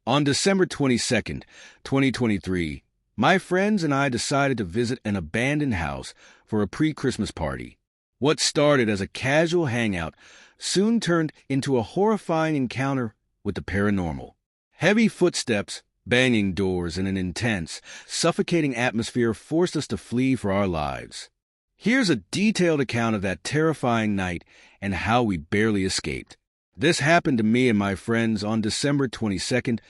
On December 22nd, 2023, my friends and I decided to visit an abandoned house for a pre-Christmas party. What started as a casual hangout soon turned into a horrifying encounter with the paranormal. Heavy footsteps, banging doors, and an intense, suffocating atmosphere forced us to flee for our lives. Here's a detailed account of that terrifying night and how we barely escaped. This happened to me and my friends on December 22nd,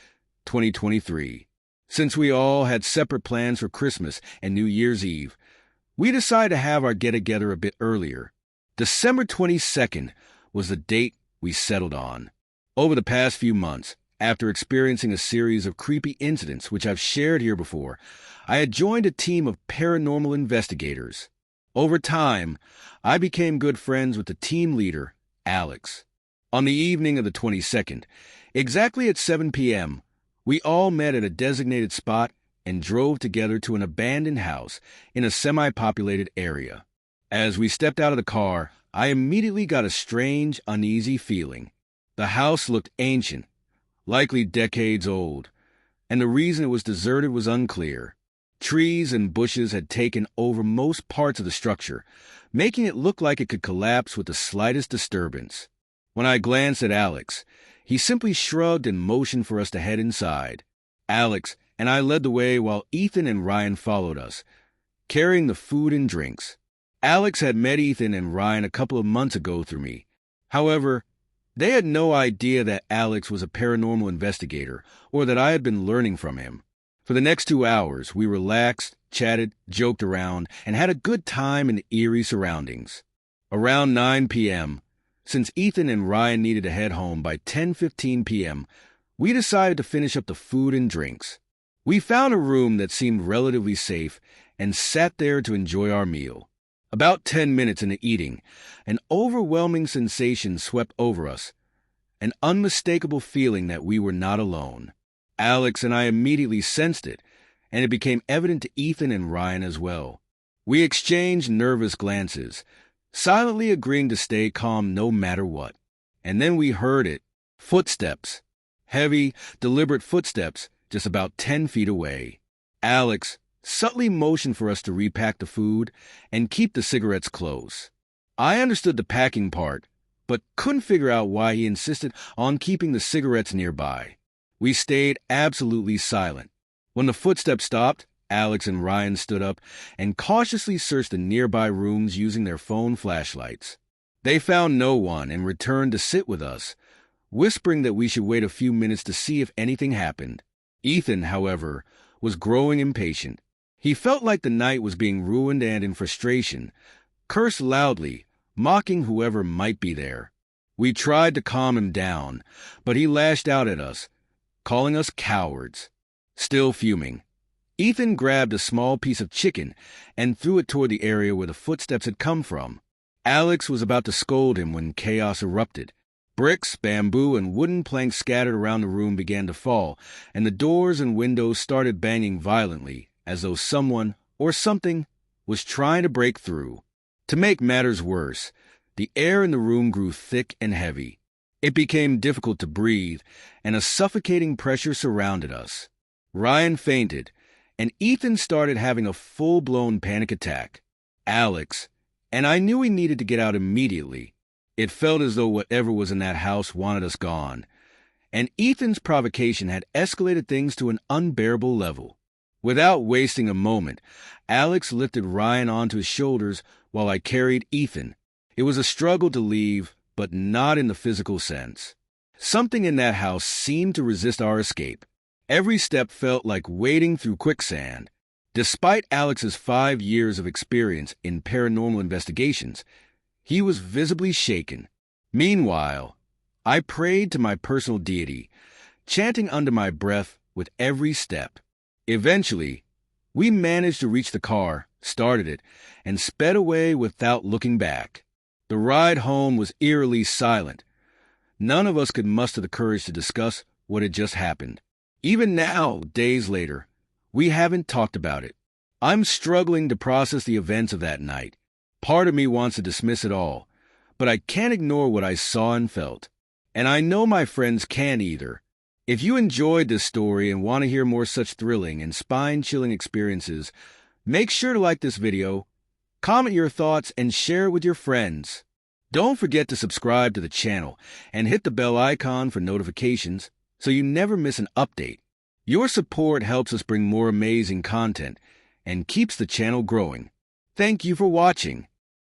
2023. Since we all had separate plans for Christmas and New Year's Eve, we decided to have our get-together a bit earlier. December 22nd was the date we settled on. Over the past few months, after experiencing a series of creepy incidents which I've shared here before, I had joined a team of paranormal investigators. Over time, I became good friends with the team leader, Alex. On the evening of the 22nd, exactly at 7 p.m., we all met at a designated spot and drove together to an abandoned house in a semi-populated area. As we stepped out of the car, I immediately got a strange, uneasy feeling. The house looked ancient, likely decades old, and the reason it was deserted was unclear. Trees and bushes had taken over most parts of the structure, making it look like it could collapse with the slightest disturbance. When I glanced at Alex, he simply shrugged and motioned for us to head inside. Alex and I led the way while Ethan and Ryan followed us, carrying the food and drinks. Alex had met Ethan and Ryan a couple of months ago through me. However, they had no idea that Alex was a paranormal investigator or that I had been learning from him. For the next 2 hours, we relaxed, chatted, joked around, and had a good time in eerie surroundings. Around 9 p.m., since Ethan and Ryan needed to head home by 10:15 p.m., we decided to finish up the food and drinks. We found a room that seemed relatively safe and sat there to enjoy our meal. About 10 minutes into eating, an overwhelming sensation swept over us, an unmistakable feeling that we were not alone. Alex and I immediately sensed it, and it became evident to Ethan and Ryan as well. We exchanged nervous glances, silently agreeing to stay calm no matter what. And then we heard it. Footsteps. Heavy, deliberate footsteps just about 10 feet away. Alex subtly motioned for us to repack the food and keep the cigarettes close. I understood the packing part, but couldn't figure out why he insisted on keeping the cigarettes nearby. We stayed absolutely silent. When the footsteps stopped, Alex and Ryan stood up and cautiously searched the nearby rooms using their phone flashlights. They found no one and returned to sit with us, whispering that we should wait a few minutes to see if anything happened. Ethan, however, was growing impatient. He felt like the night was being ruined and, in frustration, cursed loudly, mocking whoever might be there. We tried to calm him down, but he lashed out at us, calling us cowards. Still fuming, Ethan grabbed a small piece of chicken and threw it toward the area where the footsteps had come from. Alex was about to scold him when chaos erupted. Bricks, bamboo, and wooden planks scattered around the room began to fall, and the doors and windows started banging violently, as though someone or something was trying to break through. To make matters worse, the air in the room grew thick and heavy. It became difficult to breathe, and a suffocating pressure surrounded us. Ryan fainted, and Ethan started having a full-blown panic attack. Alex, and I knew we needed to get out immediately. It felt as though whatever was in that house wanted us gone, and Ethan's provocation had escalated things to an unbearable level. Without wasting a moment, Alex lifted Ryan onto his shoulders while I carried Ethan. It was a struggle to leave, but not in the physical sense. Something in that house seemed to resist our escape. Every step felt like wading through quicksand. Despite Alex's 5 years of experience in paranormal investigations, he was visibly shaken. Meanwhile, I prayed to my personal deity, chanting under my breath with every step. Eventually, we managed to reach the car, started it, and sped away without looking back. The ride home was eerily silent. None of us could muster the courage to discuss what had just happened. Even now, days later, we haven't talked about it. I'm struggling to process the events of that night. Part of me wants to dismiss it all, but I can't ignore what I saw and felt. And I know my friends can't either. If you enjoyed this story and want to hear more such thrilling and spine-chilling experiences, make sure to like this video, comment your thoughts, and share it with your friends. Don't forget to subscribe to the channel and hit the bell icon for notifications so you never miss an update. Your support helps us bring more amazing content and keeps the channel growing. Thank you for watching.